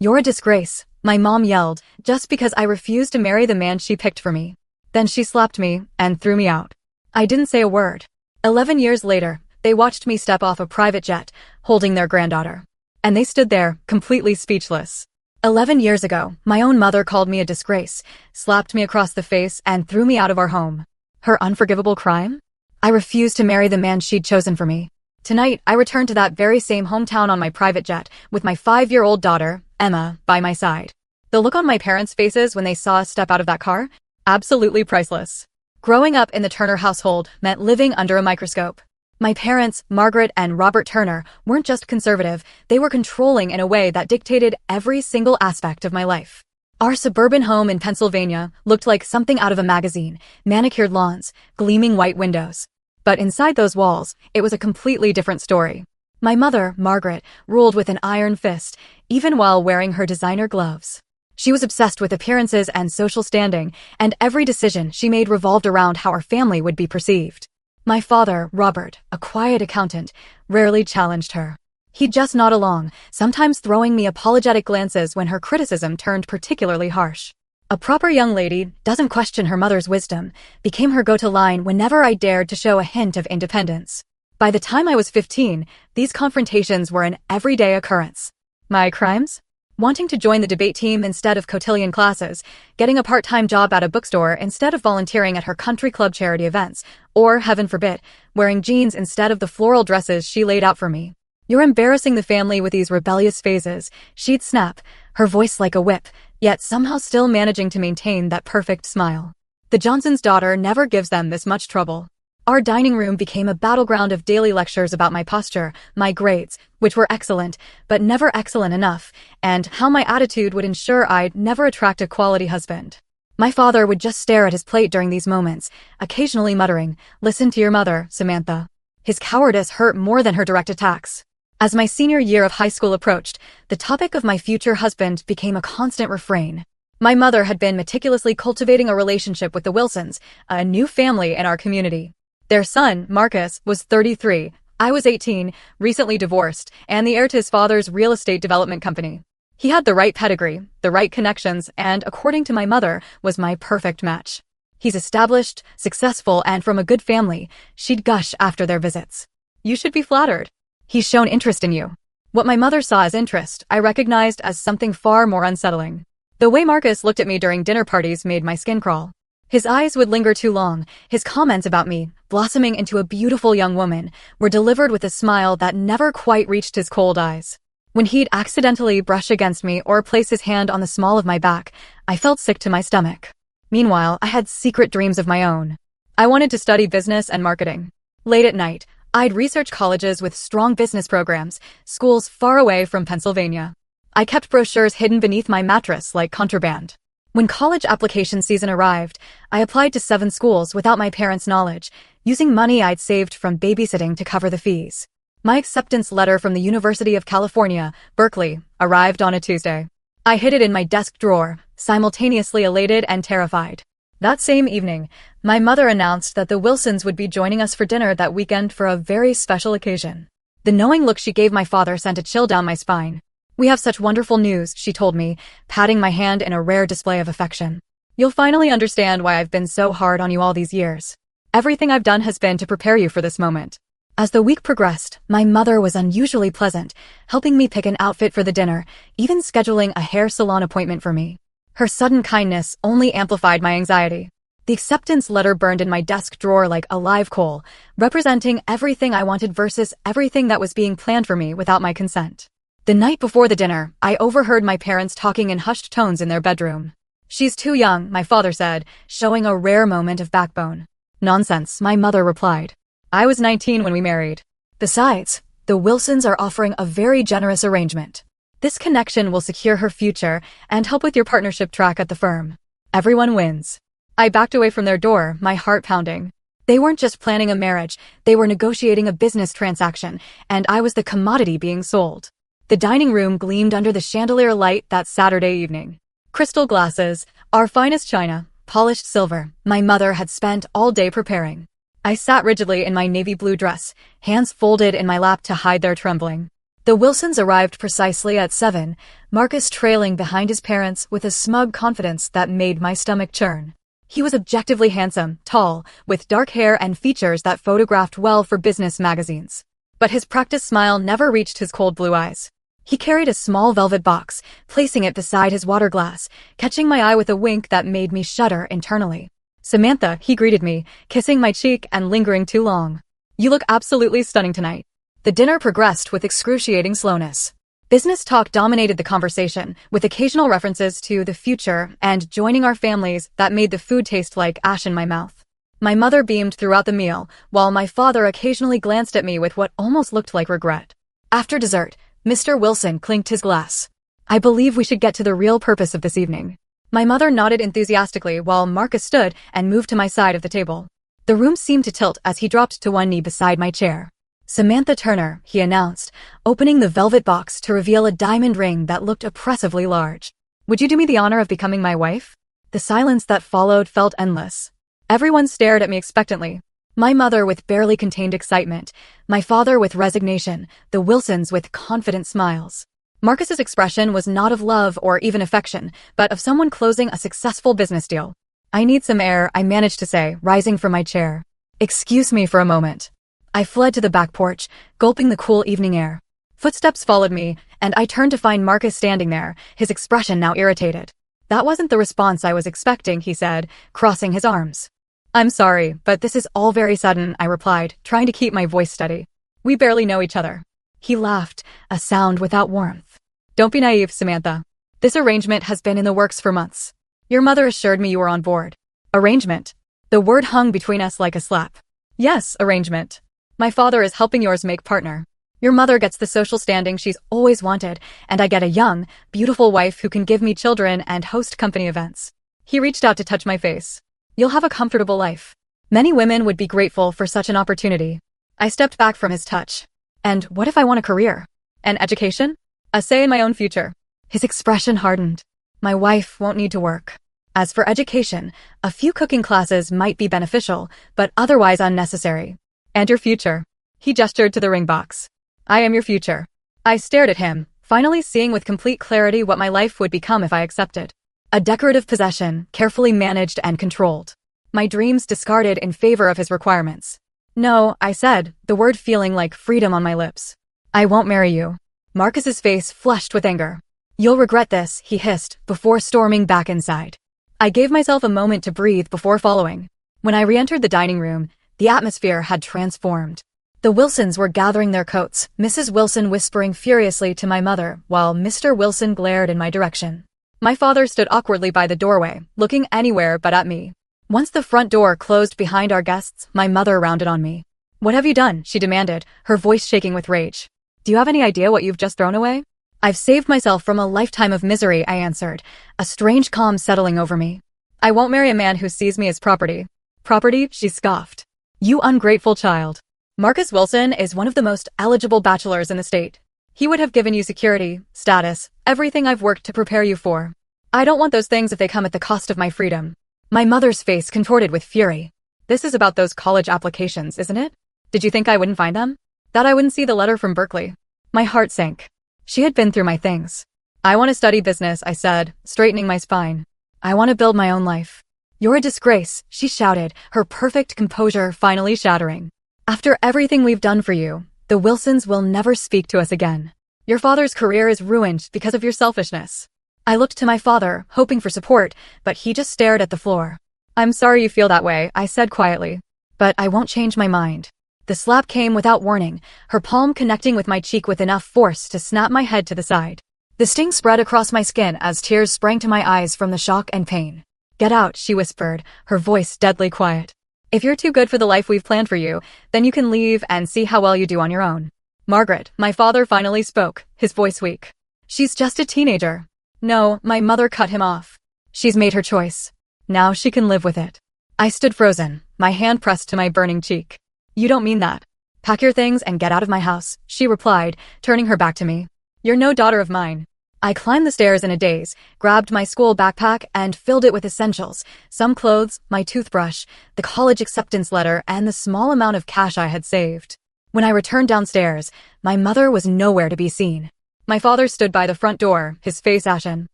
"You're a disgrace," my mom yelled, just because I refused to marry the man she picked for me. Then she slapped me and threw me out. I didn't say a word. 11 years later, they watched me step off a private jet, holding their granddaughter. And they stood there, completely speechless. 11 years ago, my own mother called me a disgrace, slapped me across the face, and threw me out of our home. Her unforgivable crime? I refused to marry the man she'd chosen for me. Tonight, I returned to that very same hometown on my private jet, with my 5-year-old daughter, Emma, by my side. The look on my parents' faces when they saw us step out of that car? Absolutely priceless. Growing up in the Turner household meant living under a microscope. My parents, Margaret and Robert Turner, weren't just conservative, they were controlling in a way that dictated every single aspect of my life. Our suburban home in Pennsylvania looked like something out of a magazine, manicured lawns, gleaming white windows. But inside those walls, it was a completely different story. My mother, Margaret, ruled with an iron fist, even while wearing her designer gloves. She was obsessed with appearances and social standing, and every decision she made revolved around how our family would be perceived. My father, Robert, a quiet accountant, rarely challenged her. He'd just nod along, sometimes throwing me apologetic glances when her criticism turned particularly harsh. A proper young lady doesn't question her mother's wisdom became her go-to line whenever I dared to show a hint of independence. By the time I was 15, these confrontations were an everyday occurrence. My crimes? Wanting to join the debate team instead of cotillion classes, getting a part-time job at a bookstore instead of volunteering at her country club charity events, or, heaven forbid, wearing jeans instead of the floral dresses she laid out for me. "You're embarrassing the family with these rebellious phases," she'd snap, her voice like a whip, yet somehow still managing to maintain that perfect smile. The Johnson's daughter never gives them this much trouble. Our dining room became a battleground of daily lectures about my posture, my grades, which were excellent, but never excellent enough, and how my attitude would ensure I'd never attract a quality husband. My father would just stare at his plate during these moments, occasionally muttering, "Listen to your mother, Samantha." His cowardice hurt more than her direct attacks. As my senior year of high school approached, the topic of my future husband became a constant refrain. My mother had been meticulously cultivating a relationship with the Wilsons, a new family in our community. Their son, Marcus, was 33, I was 18, recently divorced, and the heir to his father's real estate development company. He had the right pedigree, the right connections, and, according to my mother, was my perfect match. He's established, successful, and from a good family, she'd gush after their visits. "You should be flattered. He's shown interest in you." What my mother saw as interest, I recognized as something far more unsettling. The way Marcus looked at me during dinner parties made my skin crawl. His eyes would linger too long. His comments about me, blossoming into a beautiful young woman, were delivered with a smile that never quite reached his cold eyes. When he'd accidentally brush against me or place his hand on the small of my back, I felt sick to my stomach. Meanwhile, I had secret dreams of my own. I wanted to study business and marketing. Late at night, I'd research colleges with strong business programs, schools far away from Pennsylvania. I kept brochures hidden beneath my mattress like contraband. When college application season arrived, I applied to 7 schools without my parents' knowledge, using money I'd saved from babysitting to cover the fees. My acceptance letter from the University of California, Berkeley, arrived on a Tuesday. I hid it in my desk drawer, simultaneously elated and terrified. That same evening, my mother announced that the Wilsons would be joining us for dinner that weekend for a very special occasion. The knowing look she gave my father sent a chill down my spine. "We have such wonderful news," she told me, patting my hand in a rare display of affection. "You'll finally understand why I've been so hard on you all these years. Everything I've done has been to prepare you for this moment." As the week progressed, my mother was unusually pleasant, helping me pick an outfit for the dinner, even scheduling a hair salon appointment for me. Her sudden kindness only amplified my anxiety. The acceptance letter burned in my desk drawer like a live coal, representing everything I wanted versus everything that was being planned for me without my consent. The night before the dinner, I overheard my parents talking in hushed tones in their bedroom. "She's too young," my father said, showing a rare moment of backbone. "Nonsense," my mother replied. "I was 19 when we married. Besides, the Wilsons are offering a very generous arrangement. This connection will secure her future and help with your partnership track at the firm. Everyone wins." I backed away from their door, my heart pounding. They weren't just planning a marriage, they were negotiating a business transaction, and I was the commodity being sold. The dining room gleamed under the chandelier light that Saturday evening. Crystal glasses, our finest china, polished silver, my mother had spent all day preparing. I sat rigidly in my navy blue dress, hands folded in my lap to hide their trembling. The Wilsons arrived precisely at 7, Marcus trailing behind his parents with a smug confidence that made my stomach churn. He was objectively handsome, tall, with dark hair and features that photographed well for business magazines. But his practiced smile never reached his cold blue eyes. He carried a small velvet box, placing it beside his water glass, catching my eye with a wink that made me shudder internally. "Samantha," he greeted me, kissing my cheek and lingering too long. "You look absolutely stunning tonight." The dinner progressed with excruciating slowness. Business talk dominated the conversation, with occasional references to the future and joining our families that made the food taste like ash in my mouth. My mother beamed throughout the meal, while my father occasionally glanced at me with what almost looked like regret. After dessert, Mr. Wilson clinked his glass. "I believe we should get to the real purpose of this evening." My mother nodded enthusiastically while Marcus stood and moved to my side of the table. The room seemed to tilt as he dropped to one knee beside my chair. "Samantha Turner," he announced, opening the velvet box to reveal a diamond ring that looked oppressively large. "Would you do me the honor of becoming my wife?" The silence that followed felt endless. Everyone stared at me expectantly. My mother with barely contained excitement, my father with resignation, the Wilsons with confident smiles. Marcus's expression was not of love or even affection, but of someone closing a successful business deal. "I need some air," I managed to say, rising from my chair. "Excuse me for a moment." I fled to the back porch, gulping the cool evening air. Footsteps followed me, and I turned to find Marcus standing there, his expression now irritated. "That wasn't the response I was expecting," he said, crossing his arms. "I'm sorry, but this is all very sudden," I replied, trying to keep my voice steady. "We barely know each other." He laughed, a sound without warmth. "Don't be naive, Samantha. This arrangement has been in the works for months. Your mother assured me you were on board." "Arrangement?" The word hung between us like a slap. "Yes, arrangement. My father is helping yours make partner. Your mother gets the social standing she's always wanted, and I get a young, beautiful wife who can give me children and host company events." He reached out to touch my face. "You'll have a comfortable life. Many women would be grateful for such an opportunity." I stepped back from his touch. "And what if I want a career? An education? A say in my own future?" His expression hardened. "My wife won't need to work. As for education, a few cooking classes might be beneficial, but otherwise unnecessary. And your future?" He gestured to the ring box. "I am your future." I stared at him, finally seeing with complete clarity what my life would become if I accepted. A decorative possession, carefully managed and controlled. My dreams discarded in favor of his requirements. "No," I said, the word feeling like freedom on my lips. "I won't marry you." Marcus's face flushed with anger. "You'll regret this," he hissed, before storming back inside. I gave myself a moment to breathe before following. When I re-entered the dining room, the atmosphere had transformed. The Wilsons were gathering their coats, Mrs. Wilson whispering furiously to my mother, while Mr. Wilson glared in my direction. My father stood awkwardly by the doorway, looking anywhere but at me. Once the front door closed behind our guests, my mother rounded on me. "What have you done?" she demanded, her voice shaking with rage. "Do you have any idea what you've just thrown away?" "I've saved myself from a lifetime of misery," I answered, a strange calm settling over me. "I won't marry a man who sees me as property." "Property?" she scoffed. "You ungrateful child. Marcus Wilson is one of the most eligible bachelors in the state. He would have given you security, status, everything I've worked to prepare you for. I don't want those things if they come at the cost of my freedom." My mother's face contorted with fury. "This is about those college applications, isn't it? Did you think I wouldn't find them? That I wouldn't see the letter from Berkeley?" My heart sank. She had been through my things. "I want to study business," I said, straightening my spine. "I want to build my own life." "You're a disgrace," she shouted, her perfect composure finally shattering. "After everything we've done for you, the Wilsons will never speak to us again. Your father's career is ruined because of your selfishness." I looked to my father, hoping for support, but he just stared at the floor. "I'm sorry you feel that way," I said quietly. "But I won't change my mind." The slap came without warning, her palm connecting with my cheek with enough force to snap my head to the side. The sting spread across my skin as tears sprang to my eyes from the shock and pain. "Get out," she whispered, her voice deadly quiet. "If you're too good for the life we've planned for you, then you can leave and see how well you do on your own." "Margaret," my father finally spoke, his voice weak. "She's just a teenager." "No," my mother cut him off. "She's made her choice. Now she can live with it." I stood frozen, my hand pressed to my burning cheek. "You don't mean that." "Pack your things and get out of my house," she replied, turning her back to me. "You're no daughter of mine." I climbed the stairs in a daze, grabbed my school backpack and filled it with essentials, some clothes, my toothbrush, the college acceptance letter, and the small amount of cash I had saved. When I returned downstairs, my mother was nowhere to be seen. My father stood by the front door, his face ashen.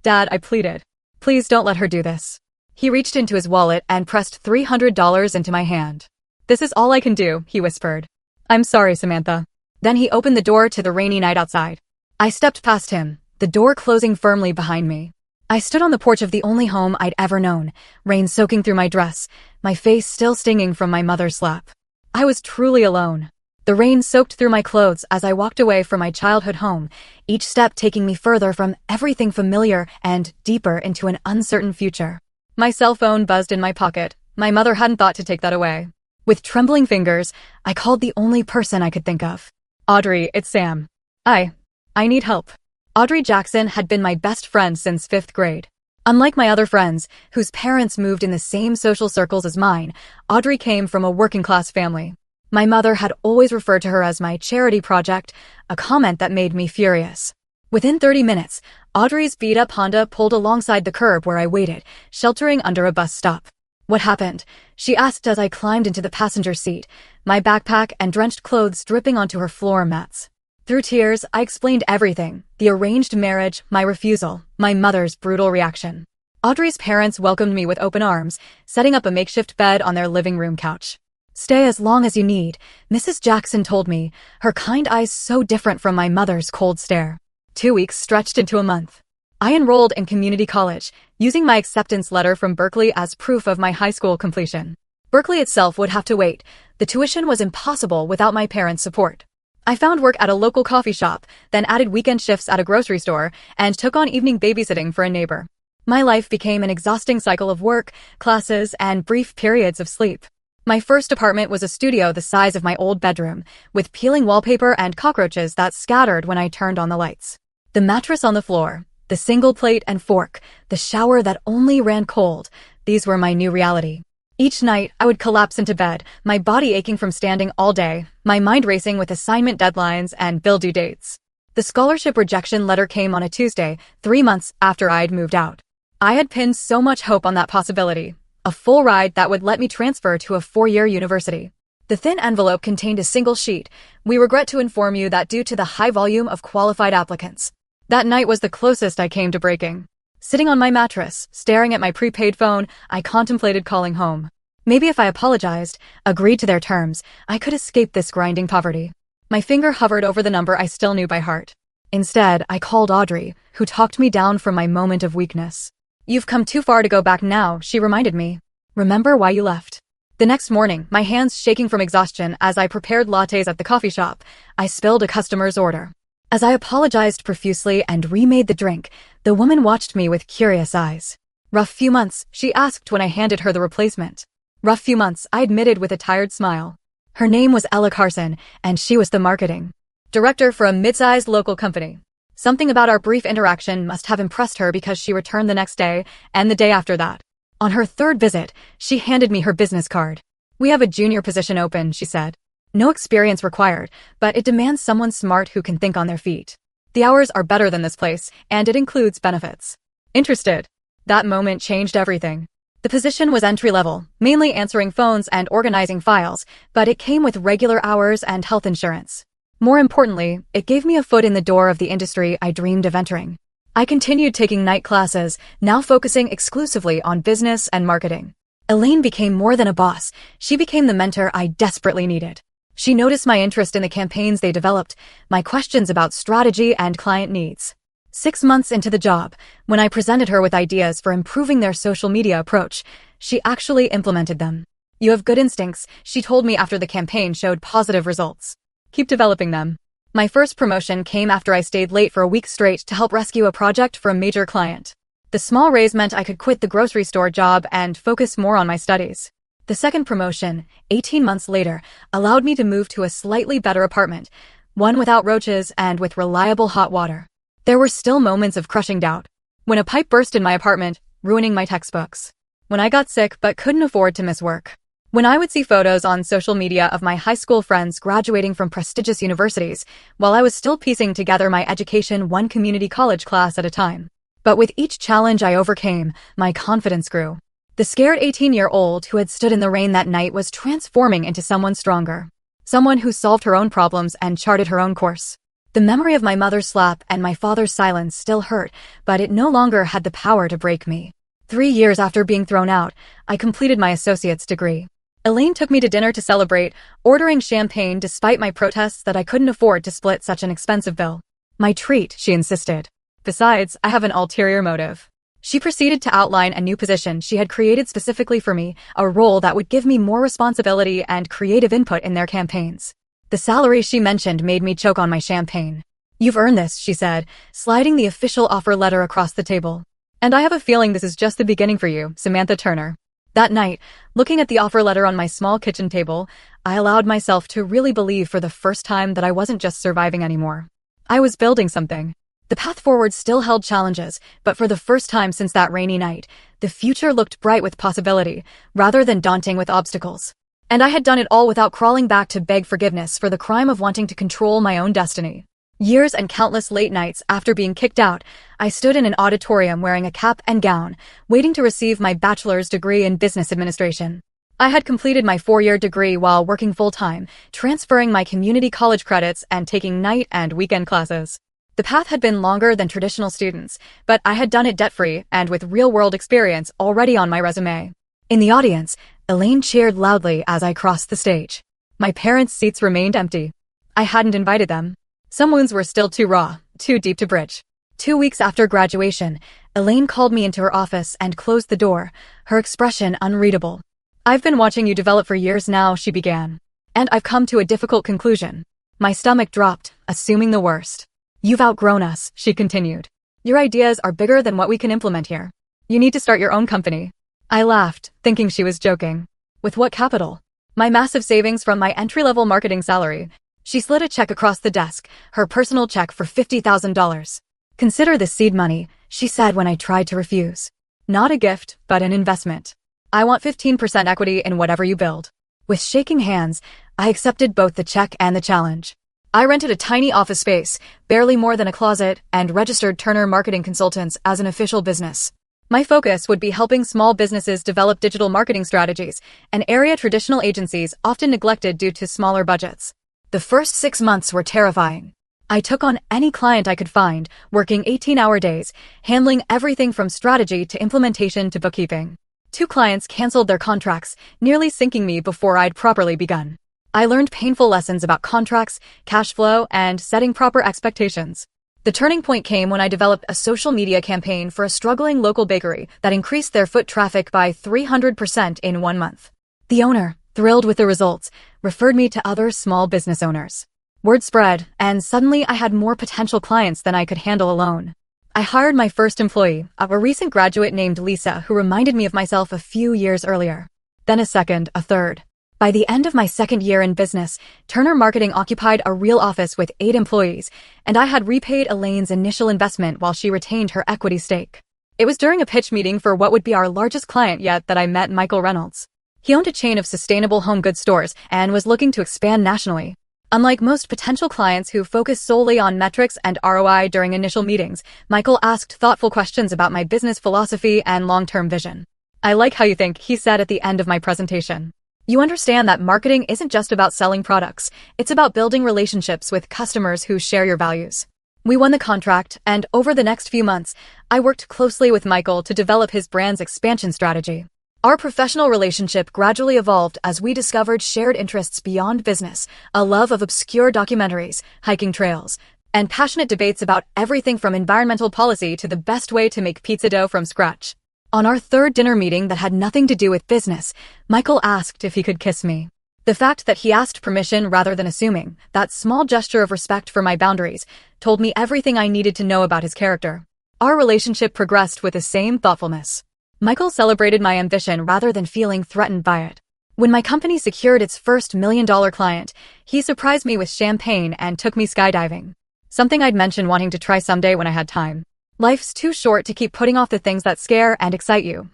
"Dad," I pleaded. "Please don't let her do this." He reached into his wallet and pressed $300 into my hand. "This is all I can do," he whispered. "I'm sorry, Samantha." Then he opened the door to the rainy night outside. I stepped past him, the door closing firmly behind me. I stood on the porch of the only home I'd ever known, rain soaking through my dress, my face still stinging from my mother's slap. I was truly alone. The rain soaked through my clothes as I walked away from my childhood home, each step taking me further from everything familiar and deeper into an uncertain future. My cell phone buzzed in my pocket. My mother hadn't thought to take that away. With trembling fingers, I called the only person I could think of. "Audrey, it's Sam. I need help." Audrey Jackson had been my best friend since 5th grade. Unlike my other friends, whose parents moved in the same social circles as mine, Audrey came from a working-class family. My mother had always referred to her as my charity project, a comment that made me furious. Within 30 minutes, Audrey's beat-up Honda pulled alongside the curb where I waited, sheltering under a bus stop. "What happened?" she asked as I climbed into the passenger seat, my backpack and drenched clothes dripping onto her floor mats. Through tears, I explained everything: the arranged marriage, my refusal, my mother's brutal reaction. Audrey's parents welcomed me with open arms, setting up a makeshift bed on their living room couch. "Stay as long as you need," Mrs. Jackson told me, her kind eyes so different from my mother's cold stare. 2 weeks stretched into a month. I enrolled in community college, using my acceptance letter from Berkeley as proof of my high school completion. Berkeley itself would have to wait. The tuition was impossible without my parents' support. I found work at a local coffee shop, then added weekend shifts at a grocery store, and took on evening babysitting for a neighbor. My life became an exhausting cycle of work, classes, and brief periods of sleep. My first apartment was a studio the size of my old bedroom, with peeling wallpaper and cockroaches that scattered when I turned on the lights. The mattress on the floor, the single plate and fork, the shower that only ran cold, these were my new reality. Each night, I would collapse into bed, my body aching from standing all day, my mind racing with assignment deadlines and bill due dates. The scholarship rejection letter came on a Tuesday, 3 months after I'd moved out. I had pinned so much hope on that possibility, a full ride that would let me transfer to a 4-year university. The thin envelope contained a single sheet. "We regret to inform you that due to the high volume of qualified applicants." That night was the closest I came to breaking. Sitting on my mattress, staring at my prepaid phone, I contemplated calling home. Maybe if I apologized, agreed to their terms, I could escape this grinding poverty. My finger hovered over the number I still knew by heart. Instead, I called Audrey, who talked me down from my moment of weakness. "You've come too far to go back now," she reminded me. "Remember why you left." The next morning, my hands shaking from exhaustion as I prepared lattes at the coffee shop, I spilled a customer's order. As I apologized profusely and remade the drink, the woman watched me with curious eyes. "Rough few months," she asked when I handed her the replacement. "Rough few months," I admitted with a tired smile. Her name was Ella Carson, and she was the marketing director for a mid-sized local company. Something about our brief interaction must have impressed her because she returned the next day and the day after that. On her third visit, she handed me her business card. "We have a junior position open," she said. "No experience required, but it demands someone smart who can think on their feet. The hours are better than this place, and it includes benefits. Interested?" That moment changed everything. The position was entry-level, mainly answering phones and organizing files, but it came with regular hours and health insurance. More importantly, it gave me a foot in the door of the industry I dreamed of entering. I continued taking night classes, now focusing exclusively on business and marketing. Elaine became more than a boss. She became the mentor I desperately needed. She noticed my interest in the campaigns they developed, my questions about strategy and client needs. 6 months into the job, when I presented her with ideas for improving their social media approach, she actually implemented them. "You have good instincts," she told me after the campaign showed positive results. "Keep developing them." My first promotion came after I stayed late for a week straight to help rescue a project for a major client. The small raise meant I could quit the grocery store job and focus more on my studies. The second promotion, 18 months later, allowed me to move to a slightly better apartment, one without roaches and with reliable hot water. There were still moments of crushing doubt. When a pipe burst in my apartment, ruining my textbooks. When I got sick but couldn't afford to miss work. When I would see photos on social media of my high school friends graduating from prestigious universities, while I was still piecing together my education one community college class at a time. But with each challenge I overcame, my confidence grew. The scared 18-year-old who had stood in the rain that night was transforming into someone stronger. someone who solved her own problems and charted her own course. The memory of my mother's slap and my father's silence still hurt, but it no longer had the power to break me. 3 years after being thrown out, I completed my associate's degree. Elaine took me to dinner to celebrate, ordering champagne despite my protests that I couldn't afford to split such an expensive bill. My treat, she insisted. Besides, I have an ulterior motive. She proceeded to outline a new position she had created specifically for me, a role that would give me more responsibility and creative input in their campaigns. The salary she mentioned made me choke on my champagne. "You've earned this," she said, sliding the official offer letter across the table. "And I have a feeling this is just the beginning for you, Samantha Turner." That night, looking at the offer letter on my small kitchen table, I allowed myself to really believe for the first time that I wasn't just surviving anymore. I was building something. The path forward still held challenges, but for the first time since that rainy night, the future looked bright with possibility, rather than daunting with obstacles. And I had done it all without crawling back to beg forgiveness for the crime of wanting to control my own destiny. Years and countless late nights after being kicked out, I stood in an auditorium wearing a cap and gown, waiting to receive my bachelor's degree in business administration. I had completed my 4-year degree while working full-time, transferring my community college credits and taking night and weekend classes. The path had been longer than traditional students, but I had done it debt-free and with real-world experience already on my resume. In the audience, Elaine cheered loudly as I crossed the stage. My parents' seats remained empty. I hadn't invited them. Some wounds were still too raw, too deep to bridge. 2 weeks after graduation, Elaine called me into her office and closed the door, her expression unreadable. "I've been watching you develop for years now," she began. "And I've come to a difficult conclusion." My stomach dropped, assuming the worst. "You've outgrown us," she continued. "Your ideas are bigger than what we can implement here. You need to start your own company." I laughed, thinking she was joking. "With what capital?" "My massive savings from my entry-level marketing salary." She slid a check across the desk, her personal check for $50,000. "Consider this seed money," she said when I tried to refuse. "Not a gift, but an investment. I want 15% equity in whatever you build." With shaking hands, I accepted both the check and the challenge. I rented a tiny office space, barely more than a closet, and registered Turner Marketing Consultants as an official business. My focus would be helping small businesses develop digital marketing strategies, an area traditional agencies often neglected due to smaller budgets. The first 6 months were terrifying. I took on any client I could find, working 18-hour days, handling everything from strategy to implementation to bookkeeping. 2 clients canceled their contracts, nearly sinking me before I'd properly begun. I learned painful lessons about contracts, cash flow, and setting proper expectations. The turning point came when I developed a social media campaign for a struggling local bakery that increased their foot traffic by 300% in 1 month. The owner, thrilled with the results, referred me to other small business owners. Word spread, and suddenly I had more potential clients than I could handle alone. I hired my first employee, a recent graduate named Lisa, who reminded me of myself a few years earlier. Then a second, a third. By the end of my 2nd year in business, Turner Marketing occupied a real office with 8 employees, and I had repaid Elaine's initial investment while she retained her equity stake. It was during a pitch meeting for what would be our largest client yet that I met Michael Reynolds. He owned a chain of sustainable home goods stores and was looking to expand nationally. Unlike most potential clients who focus solely on metrics and ROI during initial meetings, Michael asked thoughtful questions about my business philosophy and long-term vision. "I like how you think," he said at the end of my presentation. "You understand that marketing isn't just about selling products, it's about building relationships with customers who share your values." We won the contract, and over the next few months, I worked closely with Michael to develop his brand's expansion strategy. Our professional relationship gradually evolved as we discovered shared interests beyond business, a love of obscure documentaries, hiking trails, and passionate debates about everything from environmental policy to the best way to make pizza dough from scratch. On our 3rd dinner meeting that had nothing to do with business, Michael asked if he could kiss me. The fact that he asked permission rather than assuming, that small gesture of respect for my boundaries, told me everything I needed to know about his character. Our relationship progressed with the same thoughtfulness. Michael celebrated my ambition rather than feeling threatened by it. When my company secured its first $1 million client, he surprised me with champagne and took me skydiving. Something I'd mentioned wanting to try someday when I had time. "Life's too short to keep putting off the things that scare and excite you,"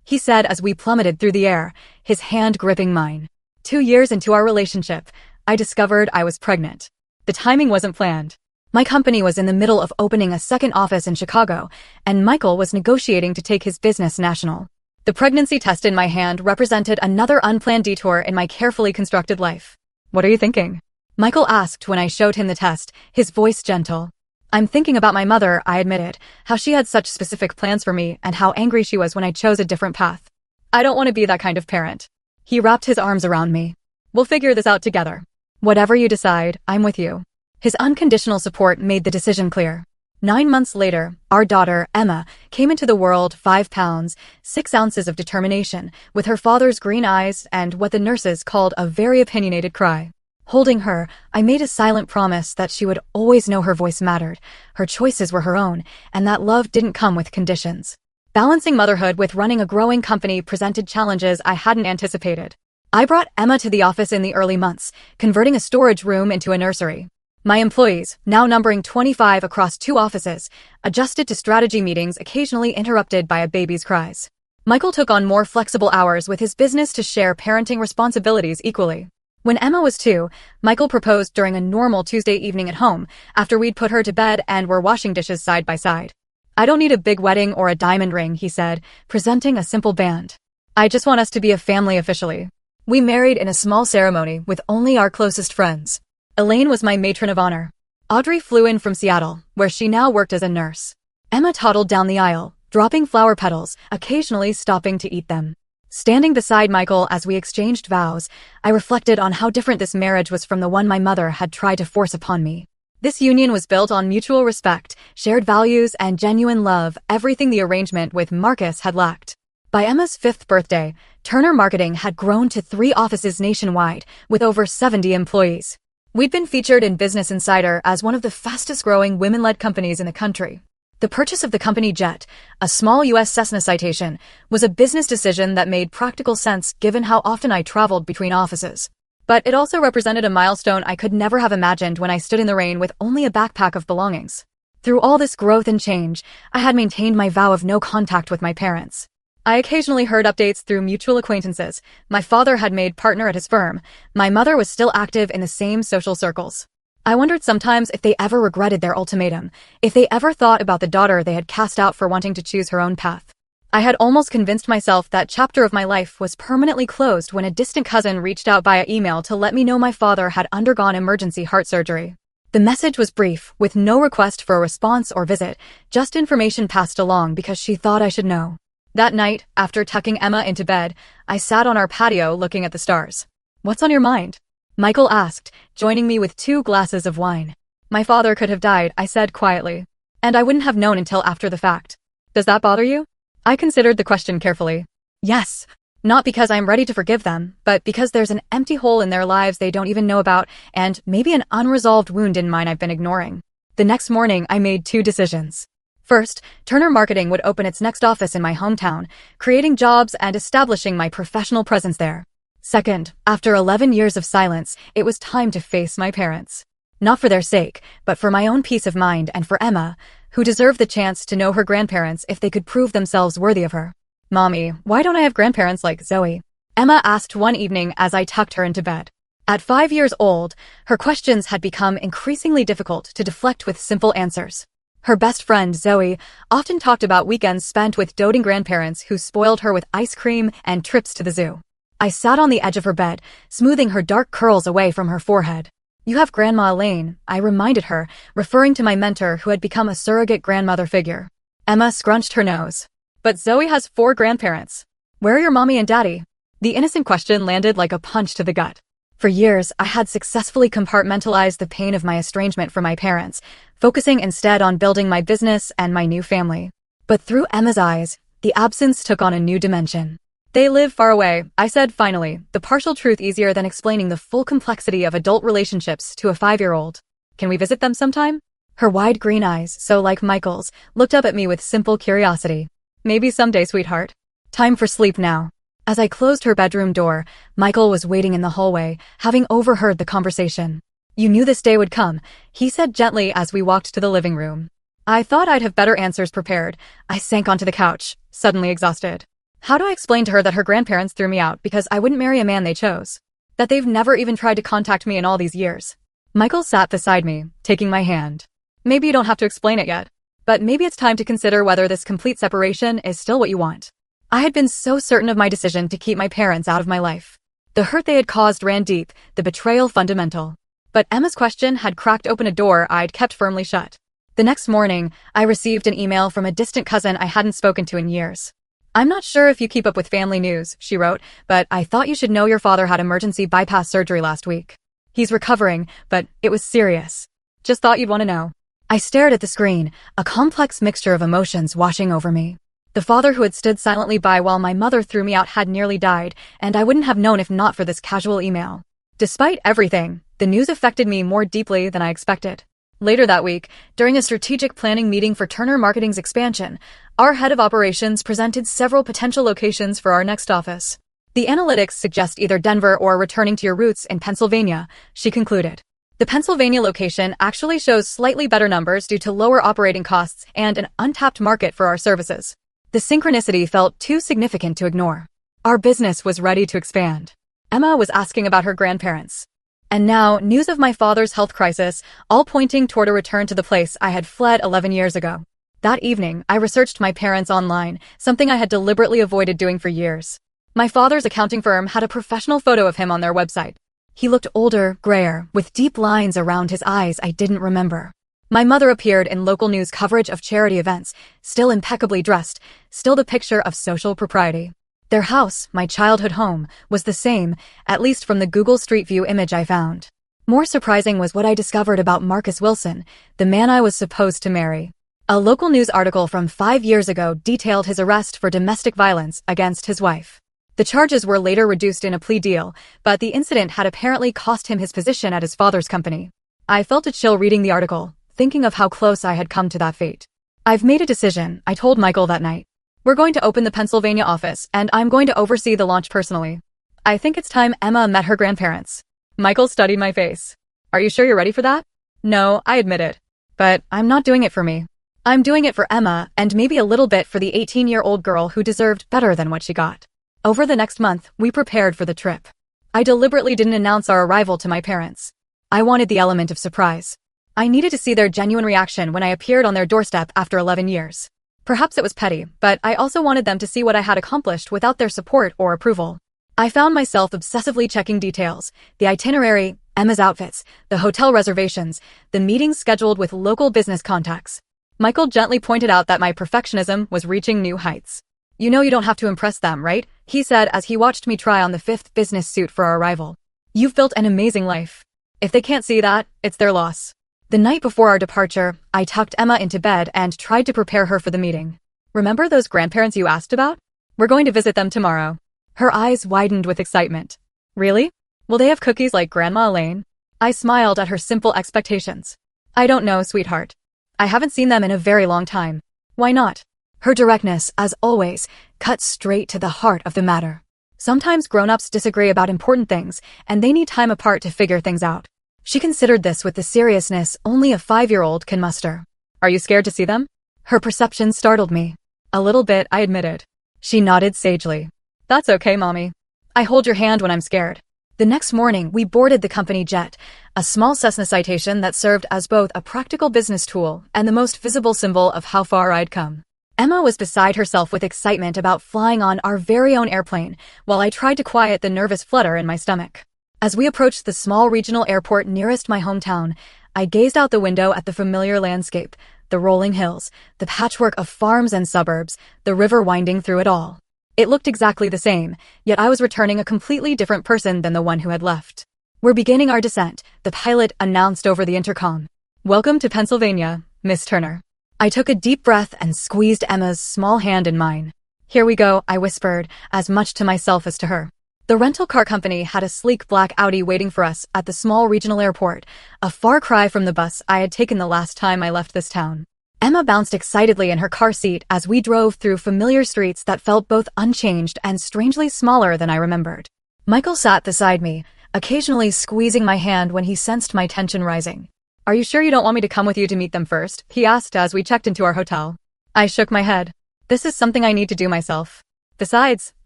he said as we plummeted through the air, his hand gripping mine. 2 years into our relationship, I discovered I was pregnant. The timing wasn't planned. My company was in the middle of opening a 2nd office in Chicago, and Michael was negotiating to take his business national. The pregnancy test in my hand represented another unplanned detour in my carefully constructed life. What are you thinking? Michael asked when I showed him the test, his voice gentle. I'm thinking about my mother, I admitted, how she had such specific plans for me and how angry she was when I chose a different path. I don't want to be that kind of parent. He wrapped his arms around me. We'll figure this out together. Whatever you decide, I'm with you. His unconditional support made the decision clear. 9 months later, our daughter, Emma, came into the world 5 pounds, 6 ounces of determination, with her father's green eyes and what the nurses called a very opinionated cry. Holding her, I made a silent promise that she would always know her voice mattered, her choices were her own, and that love didn't come with conditions. Balancing motherhood with running a growing company presented challenges I hadn't anticipated. I brought Emma to the office in the early months, converting a storage room into a nursery. My employees, now numbering 25 across 2 offices, adjusted to strategy meetings occasionally interrupted by a baby's cries. Michael took on more flexible hours with his business to share parenting responsibilities equally. When Emma was 2, Michael proposed during a normal Tuesday evening at home, after we'd put her to bed and were washing dishes side by side. I don't need a big wedding or a diamond ring, he said, presenting a simple band. I just want us to be a family officially. We married in a small ceremony with only our closest friends. Elaine was my matron of honor. Audrey flew in from Seattle, where she now worked as a nurse. Emma toddled down the aisle, dropping flower petals, occasionally stopping to eat them. Standing beside Michael as we exchanged vows, I reflected on how different this marriage was from the one my mother had tried to force upon me. This union was built on mutual respect, shared values, and genuine love, everything the arrangement with Marcus had lacked. By Emma's 5th birthday, Turner Marketing had grown to 3 offices nationwide, with over 70 employees. We'd been featured in Business Insider as one of the fastest-growing women-led companies in the country. The purchase of the company jet, a small U.S. Cessna Citation, was a business decision that made practical sense given how often I traveled between offices. But it also represented a milestone I could never have imagined when I stood in the rain with only a backpack of belongings. Through all this growth and change, I had maintained my vow of no contact with my parents. I occasionally heard updates through mutual acquaintances. My father had made partner at his firm. My mother was still active in the same social circles. I wondered sometimes if they ever regretted their ultimatum, if they ever thought about the daughter they had cast out for wanting to choose her own path. I had almost convinced myself that chapter of my life was permanently closed when a distant cousin reached out via email to let me know my father had undergone emergency heart surgery. The message was brief, with no request for a response or visit, just information passed along because she thought I should know. That night, after tucking Emma into bed, I sat on our patio looking at the stars. What's on your mind? Michael asked, joining me with 2 glasses of wine. My father could have died, I said quietly. And I wouldn't have known until after the fact. Does that bother you? I considered the question carefully. Yes. Not because I'm ready to forgive them, but because there's an empty hole in their lives they don't even know about, and maybe an unresolved wound in mine I've been ignoring. The next morning, I made 2 decisions. First, Turner Marketing would open its next office in my hometown, creating jobs and establishing my professional presence there. Second, after 11 years of silence, it was time to face my parents. Not for their sake, but for my own peace of mind and for Emma, who deserved the chance to know her grandparents if they could prove themselves worthy of her. Mommy, why don't I have grandparents like Zoe? Emma asked one evening as I tucked her into bed. At 5 years old, her questions had become increasingly difficult to deflect with simple answers. Her best friend, Zoe, often talked about weekends spent with doting grandparents who spoiled her with ice cream and trips to the zoo. I sat on the edge of her bed, smoothing her dark curls away from her forehead. You have Grandma Elaine, I reminded her, referring to my mentor who had become a surrogate grandmother figure. Emma scrunched her nose. But Zoe has 4 grandparents. Where are your mommy and daddy? The innocent question landed like a punch to the gut. For years, I had successfully compartmentalized the pain of my estrangement from my parents, focusing instead on building my business and my new family. But through Emma's eyes, the absence took on a new dimension. They live far away, I said finally, the partial truth easier than explaining the full complexity of adult relationships to a 5-year-old. Can we visit them sometime? Her wide green eyes, so like Michael's, looked up at me with simple curiosity. Maybe someday, sweetheart. Time for sleep now. As I closed her bedroom door, Michael was waiting in the hallway, having overheard the conversation. You knew this day would come, he said gently as we walked to the living room. I thought I'd have better answers prepared. I sank onto the couch, suddenly exhausted. How do I explain to her that her grandparents threw me out because I wouldn't marry a man they chose? That they've never even tried to contact me in all these years? Michael sat beside me, taking my hand. Maybe you don't have to explain it yet. But maybe it's time to consider whether this complete separation is still what you want. I had been so certain of my decision to keep my parents out of my life. The hurt they had caused ran deep, the betrayal fundamental. But Emma's question had cracked open a door I'd kept firmly shut. The next morning, I received an email from a distant cousin I hadn't spoken to in years. "I'm not sure if you keep up with family news," she wrote, "but I thought you should know your father had emergency bypass surgery last week. He's recovering, but it was serious. Just thought you'd want to know." I stared at the screen, a complex mixture of emotions washing over me. The father who had stood silently by while my mother threw me out had nearly died, and I wouldn't have known if not for this casual email. Despite everything, the news affected me more deeply than I expected. Later that week, during a strategic planning meeting for Turner Marketing's expansion, our head of operations presented several potential locations for our next office. "The analytics suggest either Denver or returning to your roots in Pennsylvania," she concluded. The Pennsylvania location actually shows slightly better numbers due to lower operating costs and an untapped market for our services. The synchronicity felt too significant to ignore. Our business was ready to expand. Emma was asking about her grandparents. And now, news of my father's health crisis, all pointing toward a return to the place I had fled 11 years ago. That evening, I researched my parents online, something I had deliberately avoided doing for years. My father's accounting firm had a professional photo of him on their website. He looked older, grayer, with deep lines around his eyes I didn't remember. My mother appeared in local news coverage of charity events, still impeccably dressed, still the picture of social propriety. Their house, my childhood home, was the same, at least from the Google Street View image I found. More surprising was what I discovered about Marcus Wilson, the man I was supposed to marry. A local news article from 5 years ago detailed his arrest for domestic violence against his wife. The charges were later reduced in a plea deal, but the incident had apparently cost him his position at his father's company. I felt a chill reading the article, thinking of how close I had come to that fate. "I've made a decision," I told Michael that night. "We're going to open the Pennsylvania office, and I'm going to oversee the launch personally. I think it's time Emma met her grandparents." Michael studied my face. "Are you sure you're ready for that?" "No," I admitted. "But I'm not doing it for me. I'm doing it for Emma, and maybe a little bit for the 18-year-old girl who deserved better than what she got." Over the next month, we prepared for the trip. I deliberately didn't announce our arrival to my parents. I wanted the element of surprise. I needed to see their genuine reaction when I appeared on their doorstep after 11 years. Perhaps it was petty, but I also wanted them to see what I had accomplished without their support or approval. I found myself obsessively checking details: the itinerary, Emma's outfits, the hotel reservations, the meetings scheduled with local business contacts. Michael gently pointed out that my perfectionism was reaching new heights. "You know you don't have to impress them, right?" he said as he watched me try on the 5th business suit for our arrival. "You've built an amazing life. If they can't see that, it's their loss." The night before our departure, I tucked Emma into bed and tried to prepare her for the meeting. "Remember those grandparents you asked about? We're going to visit them tomorrow." Her eyes widened with excitement. "Really? Will they have cookies like Grandma Elaine?" I smiled at her simple expectations. "I don't know, sweetheart. I haven't seen them in a very long time." "Why not?" Her directness, as always, cut straight to the heart of the matter. Sometimes grown-ups disagree about important things, and they need time apart to figure things out. She considered this with the seriousness only a 5-year-old can muster. "Are you scared to see them?" Her perception startled me. "A little bit," I admitted. She nodded sagely. "That's okay, Mommy. I hold your hand when I'm scared." The next morning, we boarded the company jet, a small Cessna Citation that served as both a practical business tool and the most visible symbol of how far I'd come. Emma was beside herself with excitement about flying on our very own airplane, while I tried to quiet the nervous flutter in my stomach. As we approached the small regional airport nearest my hometown, I gazed out the window at the familiar landscape, the rolling hills, the patchwork of farms and suburbs, the river winding through it all. It looked exactly the same, yet I was returning a completely different person than the one who had left. "We're beginning our descent," the pilot announced over the intercom. "Welcome to Pennsylvania, Miss Turner." I took a deep breath and squeezed Emma's small hand in mine. "Here we go," I whispered, as much to myself as to her. The rental car company had a sleek black Audi waiting for us at the small regional airport, a far cry from the bus I had taken the last time I left this town. Emma bounced excitedly in her car seat as we drove through familiar streets that felt both unchanged and strangely smaller than I remembered. Michael sat beside me, occasionally squeezing my hand when he sensed my tension rising. "Are you sure you don't want me to come with you to meet them first?" he asked as we checked into our hotel. I shook my head. "This is something I need to do myself. Besides,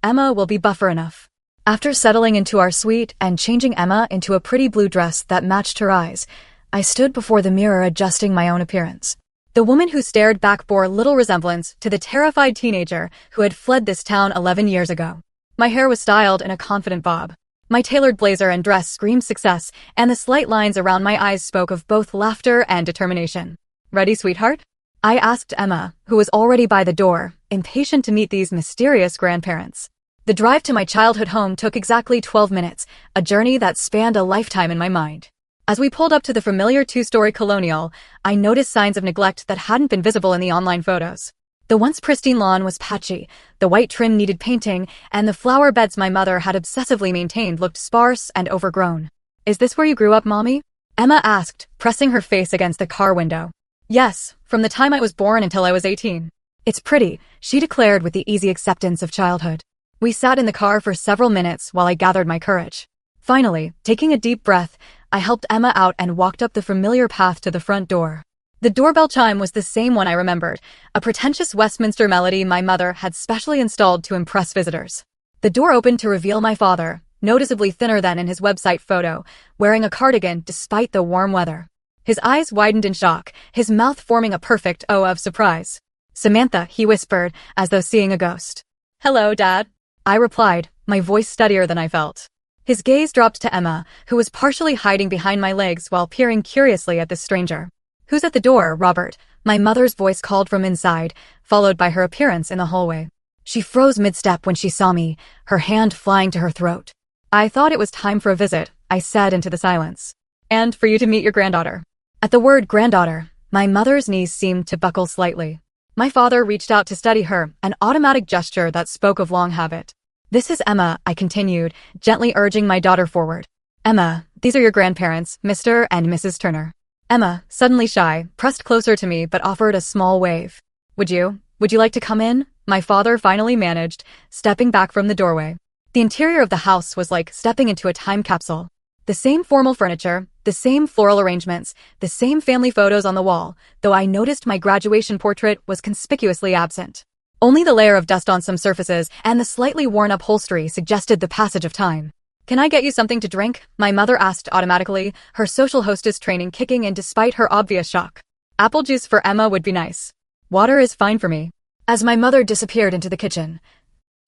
Emma will be buffer enough." After settling into our suite and changing Emma into a pretty blue dress that matched her eyes, I stood before the mirror adjusting my own appearance. The woman who stared back bore little resemblance to the terrified teenager who had fled this town 11 years ago. My hair was styled in a confident bob. My tailored blazer and dress screamed success, and the slight lines around my eyes spoke of both laughter and determination. "Ready, sweetheart?" I asked Emma, who was already by the door, impatient to meet these mysterious grandparents. The drive to my childhood home took exactly 12 minutes, a journey that spanned a lifetime in my mind. As we pulled up to the familiar two-story colonial, I noticed signs of neglect that hadn't been visible in the online photos. The once pristine lawn was patchy, the white trim needed painting, and the flower beds my mother had obsessively maintained looked sparse and overgrown. "Is this where you grew up, Mommy?" Emma asked, pressing her face against the car window. "Yes, from the time I was born until I was 18. "It's pretty," she declared with the easy acceptance of childhood. We sat in the car for several minutes while I gathered my courage. Finally, taking a deep breath, I helped Emma out and walked up the familiar path to the front door. The doorbell chime was the same one I remembered, a pretentious Westminster melody my mother had specially installed to impress visitors. The door opened to reveal my father, noticeably thinner than in his website photo, wearing a cardigan despite the warm weather. His eyes widened in shock, his mouth forming a perfect O of surprise. "Samantha," he whispered, as though seeing a ghost. "Hello, Dad," I replied, my voice steadier than I felt. His gaze dropped to Emma, who was partially hiding behind my legs while peering curiously at this stranger. "Who's at the door, Robert?" My mother's voice called from inside, followed by her appearance in the hallway. She froze mid-step when she saw me, her hand flying to her throat. "I thought it was time for a visit," I said into the silence. "And for you to meet your granddaughter." At the word granddaughter, my mother's knees seemed to buckle slightly. My father reached out to steady her, an automatic gesture that spoke of long habit. "This is Emma," I continued, gently urging my daughter forward. "Emma, these are your grandparents, Mr. and Mrs. Turner." Emma, suddenly shy, pressed closer to me but offered a small wave. Would you like to come in?" My father finally managed, stepping back from the doorway. The interior of the house was like stepping into a time capsule. The same formal furniture, the same floral arrangements, the same family photos on the wall, though I noticed my graduation portrait was conspicuously absent. Only the layer of dust on some surfaces and the slightly worn upholstery suggested the passage of time. "Can I get you something to drink?" my mother asked automatically, her social hostess training kicking in despite her obvious shock. "Apple juice for Emma would be nice. Water is fine for me." As my mother disappeared into the kitchen,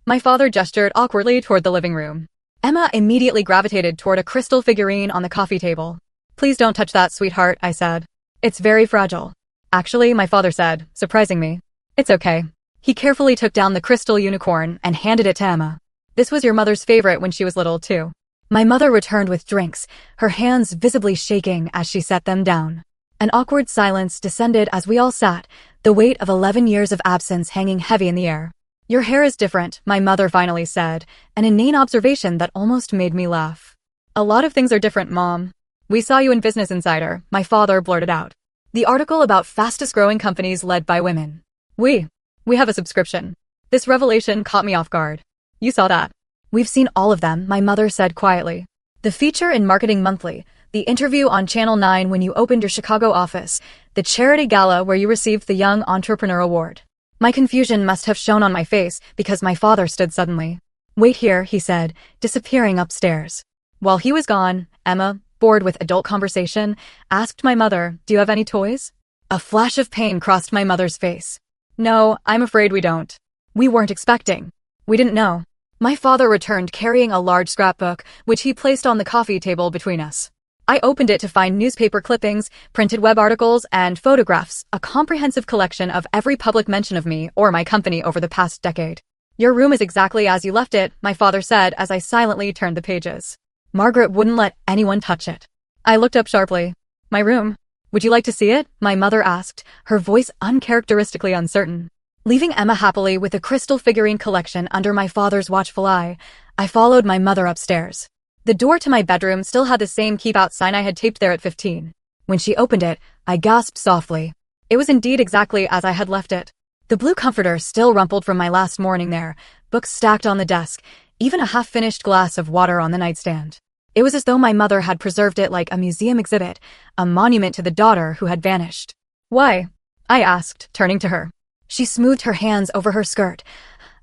my father gestured awkwardly toward the living room. Emma immediately gravitated toward a crystal figurine on the coffee table. "Please don't touch that, sweetheart," I said. "It's very fragile." "Actually," my father said, surprising me. "It's okay." He carefully took down the crystal unicorn and handed it to Emma. "This was your mother's favorite when she was little, too." My mother returned with drinks, her hands visibly shaking as she set them down. An awkward silence descended as we all sat, the weight of 11 years of absence hanging heavy in the air. "Your hair is different," my mother finally said, an inane observation that almost made me laugh. "A lot of things are different, Mom. We saw you in Business Insider," my father blurted out. "The article about fastest-growing companies led by women. We have a subscription." This revelation caught me off guard. "You saw that?" "We've seen all of them," my mother said quietly. "The feature in Marketing Monthly, the interview on Channel 9 when you opened your Chicago office, the charity gala where you received the Young Entrepreneur Award." My confusion must have shown on my face because my father stood suddenly. "Wait here," he said, disappearing upstairs. While he was gone, Emma, bored with adult conversation, asked my mother, "Do you have any toys?" A flash of pain crossed my mother's face. "No, I'm afraid we don't. We weren't expecting. We didn't know." My father returned carrying a large scrapbook, which he placed on the coffee table between us. I opened it to find newspaper clippings, printed web articles, and photographs, a comprehensive collection of every public mention of me or my company over the past decade. "Your room is exactly as you left it," my father said as I silently turned the pages. "Margaret wouldn't let anyone touch it." I looked up sharply. "My room? Would you like to see it?" my mother asked, her voice uncharacteristically uncertain. Leaving Emma happily with a crystal figurine collection under my father's watchful eye, I followed my mother upstairs. The door to my bedroom still had the same keep out sign I had taped there at 15. When she opened it, I gasped softly. It was indeed exactly as I had left it. The blue comforter still rumpled from my last morning there, books stacked on the desk, even a half-finished glass of water on the nightstand. It was as though my mother had preserved it like a museum exhibit, a monument to the daughter who had vanished. "Why?" I asked, turning to her. She smoothed her hands over her skirt,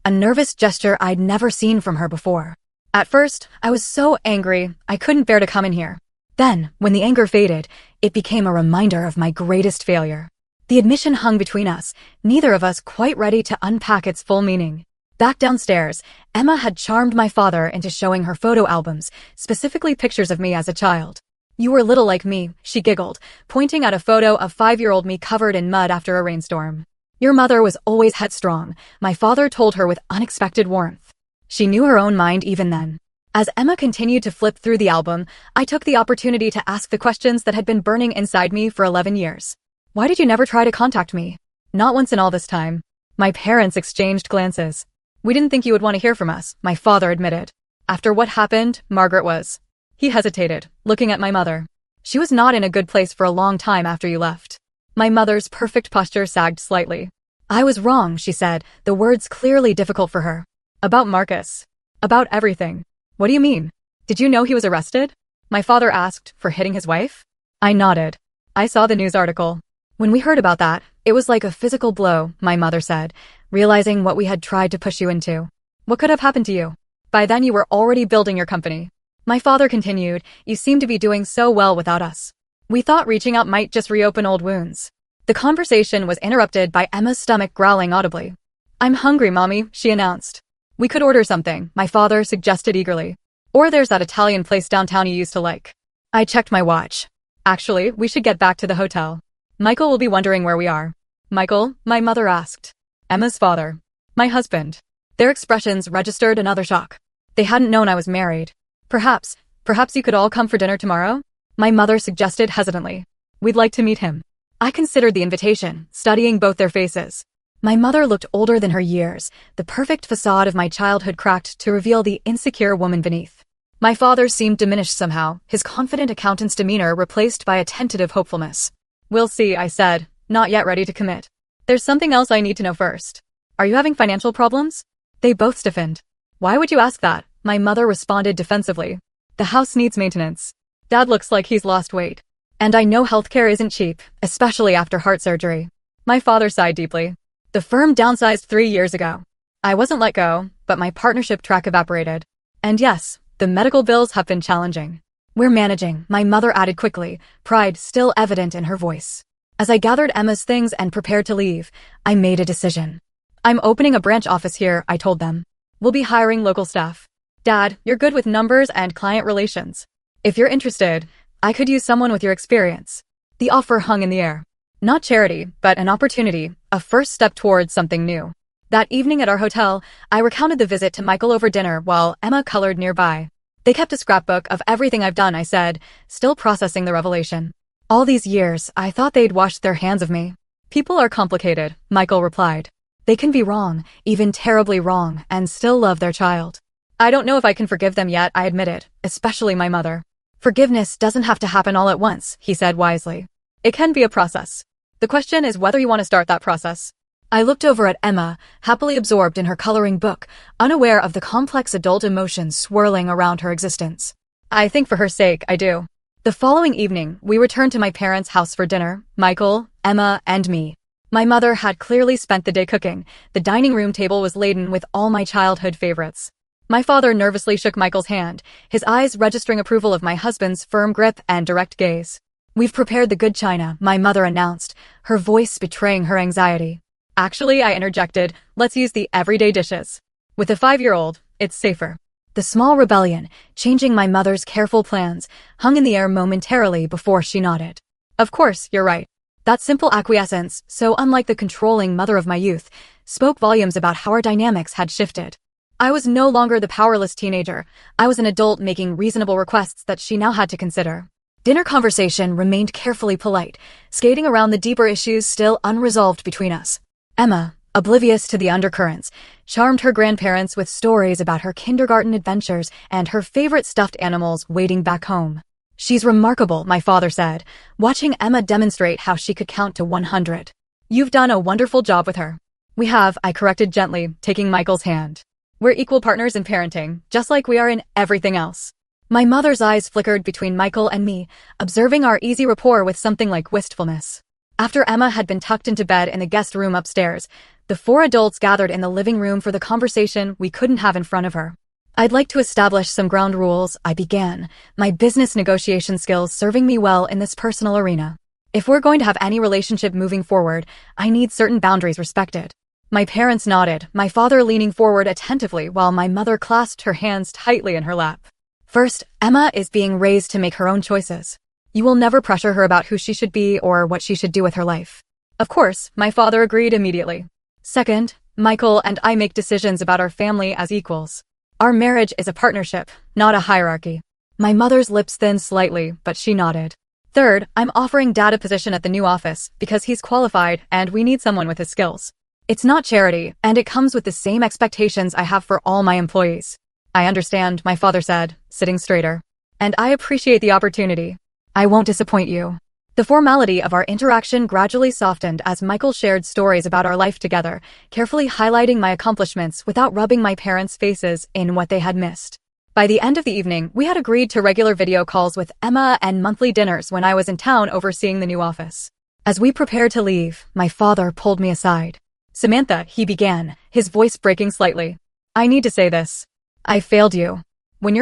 a nervous gesture I'd never seen from her before. "At first, I was so angry, I couldn't bear to come in here. Then, when the anger faded, it became a reminder of my greatest failure." The admission hung between us, neither of us quite ready to unpack its full meaning. Back downstairs, Emma had charmed my father into showing her photo albums, specifically pictures of me as a child. "You were little like me," she giggled, pointing at a photo of 5-year-old me covered in mud after a rainstorm. "Your mother was always headstrong," my father told her with unexpected warmth. She knew her own mind even then. As Emma continued to flip through the album, I took the opportunity to ask the questions that had been burning inside me for 11 years. "Why did you never try to contact me?" "Not once in all this time." My parents exchanged glances. "We didn't think you would want to hear from us," my father admitted. "After what happened, Margaret was." He hesitated, looking at my mother. "She was not in a good place for a long time after you left." My mother's perfect posture sagged slightly. "I was wrong," she said, the words clearly difficult for her. "About Marcus. About everything." "What do you mean? Did you know he was arrested?" my father asked, for hitting his wife. I nodded. "I saw the news article." "When we heard about that, it was like a physical blow," my mother said, realizing what we had tried to push you into. "What could have happened to you? By then you were already building your company." My father continued, "You seem to be doing so well without us. We thought reaching out might just reopen old wounds." The conversation was interrupted by Emma's stomach growling audibly. "I'm hungry, Mommy," she announced. "We could order something," my father suggested eagerly. "Or there's that Italian place downtown you used to like." I checked my watch. "Actually, we should get back to the hotel. Michael will be wondering where we are." "Michael?" my mother asked. "Emma's father. My husband." Their expressions registered another shock. They hadn't known I was married. Perhaps you could all come for dinner tomorrow?" my mother suggested hesitantly. "We'd like to meet him." I considered the invitation, studying both their faces. My mother looked older than her years, the perfect facade of my childhood cracked to reveal the insecure woman beneath. My father seemed diminished somehow, his confident accountant's demeanor replaced by a tentative hopefulness. "We'll see," I said, not yet ready to commit. "There's something else I need to know first. Are you having financial problems?" They both stiffened. "Why would you ask that?" my mother responded defensively. "The house needs maintenance. Dad looks like he's lost weight. And I know healthcare isn't cheap, especially after heart surgery." My father sighed deeply. "The firm downsized 3 years ago. I wasn't let go, but my partnership track evaporated. And yes, the medical bills have been challenging." "We're managing," my mother added quickly, pride still evident in her voice. As I gathered Emma's things and prepared to leave, I made a decision. "I'm opening a branch office here," I told them. "We'll be hiring local staff. Dad, you're good with numbers and client relations. If you're interested, I could use someone with your experience." The offer hung in the air. Not charity, but an opportunity, a first step towards something new. That evening at our hotel, I recounted the visit to Michael over dinner while Emma colored nearby. "They kept a scrapbook of everything I've done," I said, still processing the revelation. "All these years, I thought they'd washed their hands of me." "People are complicated," Michael replied. "They can be wrong, even terribly wrong, and still love their child." "I don't know if I can forgive them yet," I admitted, especially my mother. "Forgiveness doesn't have to happen all at once," he said wisely. "It can be a process. The question is whether you want to start that process." I looked over at Emma, happily absorbed in her coloring book, unaware of the complex adult emotions swirling around her existence. "I think for her sake, I do." The following evening, we returned to my parents' house for dinner, Michael, Emma, and me. My mother had clearly spent the day cooking. The dining room table was laden with all my childhood favorites. My father nervously shook Michael's hand, his eyes registering approval of my husband's firm grip and direct gaze. "We've prepared the good china," my mother announced, her voice betraying her anxiety. "Actually," I interjected, "let's use the everyday dishes. With a 5-year-old, it's safer." The small rebellion, changing my mother's careful plans, hung in the air momentarily before she nodded. "Of course, you're right." That simple acquiescence, so unlike the controlling mother of my youth, spoke volumes about how our dynamics had shifted. I was no longer the powerless teenager. I was an adult making reasonable requests that she now had to consider. Dinner conversation remained carefully polite, skating around the deeper issues still unresolved between us. Emma, oblivious to the undercurrents, charmed her grandparents with stories about her kindergarten adventures and her favorite stuffed animals waiting back home. "She's remarkable," my father said, watching Emma demonstrate how she could count to 100. "You've done a wonderful job with her." "We have," I corrected gently, taking Michael's hand. "We're equal partners in parenting, just like we are in everything else." My mother's eyes flickered between Michael and me, observing our easy rapport with something like wistfulness. After Emma had been tucked into bed in the guest room upstairs, the 4 adults gathered in the living room for the conversation we couldn't have in front of her. "I'd like to establish some ground rules," I began, my business negotiation skills serving me well in this personal arena. "If we're going to have any relationship moving forward, I need certain boundaries respected." My parents nodded, my father leaning forward attentively while my mother clasped her hands tightly in her lap. First, Emma is being raised to make her own choices. You will never pressure her about who she should be or what she should do with her life. Of course, my father agreed immediately. Second, Michael and I make decisions about our family as equals. Our marriage is a partnership, not a hierarchy. My mother's lips thinned slightly, but she nodded. Third, I'm offering Dad a position at the new office because he's qualified and we need someone with his skills. It's not charity, and it comes with the same expectations I have for all my employees. I understand, my father said, sitting straighter. And I appreciate the opportunity. I won't disappoint you. The formality of our interaction gradually softened as Michael shared stories about our life together, carefully highlighting my accomplishments without rubbing my parents' faces in what they had missed. By the end of the evening, we had agreed to regular video calls with Emma and monthly dinners when I was in town overseeing the new office. As we prepared to leave, my father pulled me aside. Samantha, he began, his voice breaking slightly. I need to say this. I failed you. When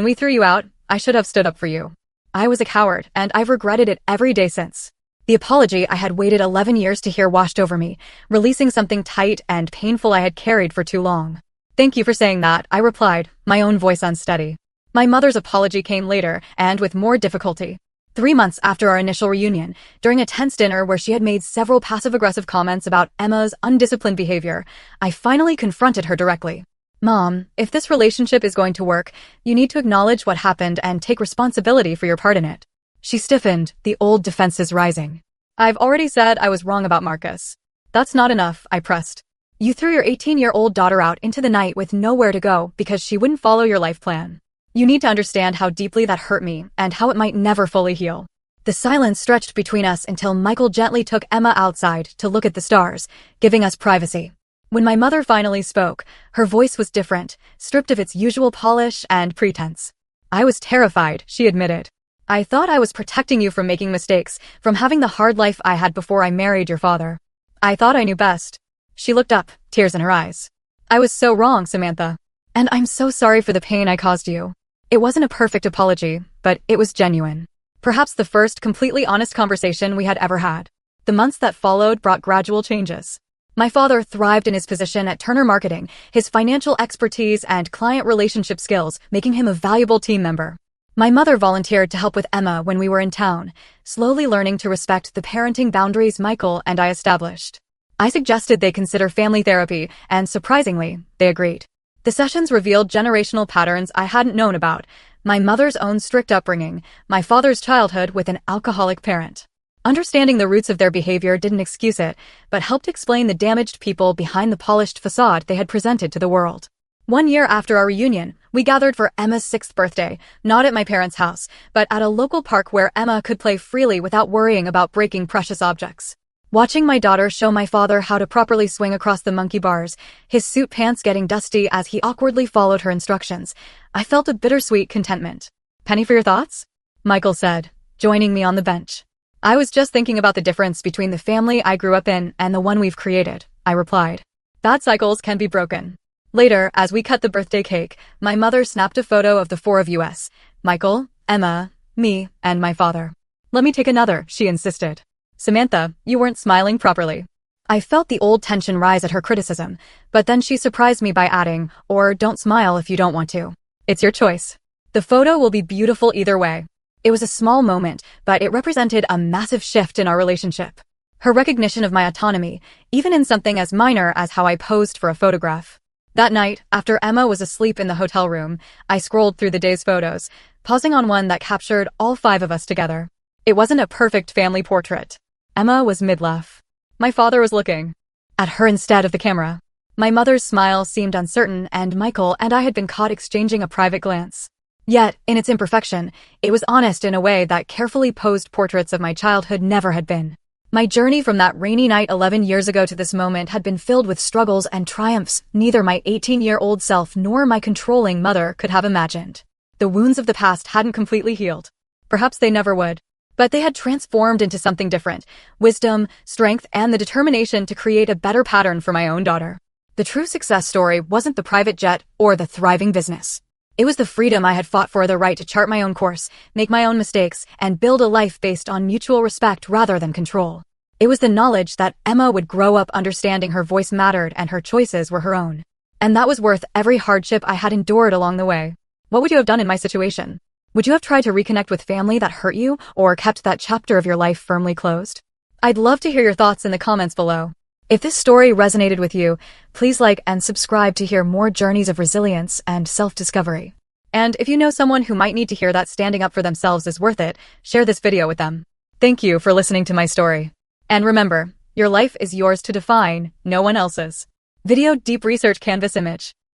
we threw you out, I should have stood up for you. I was a coward, and I've regretted it every day since. The apology I had waited 11 years to hear washed over me, releasing something tight and painful I had carried for too long. Thank you for saying that, I replied, my own voice unsteady. My mother's apology came later, and with more difficulty. 3 months after our initial reunion, during a tense dinner where she had made several passive-aggressive comments about Emma's undisciplined behavior, I finally confronted her directly. Mom, if this relationship is going to work, you need to acknowledge what happened and take responsibility for your part in it. She stiffened, the old defenses rising. I've already said I was wrong about Marcus. That's not enough, I pressed. You threw your 18-year-old daughter out into the night with nowhere to go because she wouldn't follow your life plan. You need to understand how deeply that hurt me and how it might never fully heal. The silence stretched between us until Michael gently took Emma outside to look at the stars, giving us privacy. When my mother finally spoke, her voice was different, stripped of its usual polish and pretense. I was terrified, she admitted. I thought I was protecting you from making mistakes, from having the hard life I had before I married your father. I thought I knew best. She looked up, tears in her eyes. I was so wrong, Samantha. And I'm so sorry for the pain I caused you. It wasn't a perfect apology, but it was genuine. Perhaps the first completely honest conversation we had ever had. The months that followed brought gradual changes. My father thrived in his position at Turner Marketing, his financial expertise and client relationship skills making him a valuable team member. My mother volunteered to help with Emma when we were in town, slowly learning to respect the parenting boundaries Michael and I established. I suggested they consider family therapy, and surprisingly, they agreed. The sessions revealed generational patterns I hadn't known about, my mother's own strict upbringing, my father's childhood with an alcoholic parent. Understanding the roots of their behavior didn't excuse it, but helped explain the damaged people behind the polished facade they had presented to the world. 1 year after our reunion, we gathered for Emma's 6th birthday, not at my parents' house, but at a local park where Emma could play freely without worrying about breaking precious objects. Watching my daughter show my father how to properly swing across the monkey bars, his suit pants getting dusty as he awkwardly followed her instructions, I felt a bittersweet contentment. Penny for your thoughts? Michael said, joining me on the bench. I was just thinking about the difference between the family I grew up in and the one we've created, I replied. Bad cycles can be broken. Later, as we cut the birthday cake, my mother snapped a photo of the 4 of us, Michael, Emma, me, and my father. Let me take another, she insisted. Samantha, you weren't smiling properly. I felt the old tension rise at her criticism, but then she surprised me by adding, or don't smile if you don't want to. It's your choice. The photo will be beautiful either way. It was a small moment, but it represented a massive shift in our relationship. Her recognition of my autonomy, even in something as minor as how I posed for a photograph. That night, after Emma was asleep in the hotel room, I scrolled through the day's photos, pausing on one that captured all 5 of us together. It wasn't a perfect family portrait. Emma was mid-laugh. My father was looking at her instead of the camera. My mother's smile seemed uncertain, and Michael and I had been caught exchanging a private glance. Yet, in its imperfection, it was honest in a way that carefully posed portraits of my childhood never had been. My journey from that rainy night 11 years ago to this moment had been filled with struggles and triumphs neither my 18-year-old self nor my controlling mother could have imagined. The wounds of the past hadn't completely healed. Perhaps they never would. But they had transformed into something different, wisdom, strength, and the determination to create a better pattern for my own daughter. The true success story wasn't the private jet or the thriving business. It was the freedom I had fought for, the right to chart my own course, make my own mistakes, and build a life based on mutual respect rather than control. It was the knowledge that Emma would grow up understanding her voice mattered and her choices were her own. And that was worth every hardship I had endured along the way. What would you have done in my situation? Would you have tried to reconnect with family that hurt you, or kept that chapter of your life firmly closed? I'd love to hear your thoughts in the comments below. If this story resonated with you, please like and subscribe to hear more journeys of resilience and self-discovery. And if you know someone who might need to hear that standing up for themselves is worth it, share this video with them. Thank you for listening to my story. And remember, your life is yours to define, no one else's. Video Deep Research Canvas Image.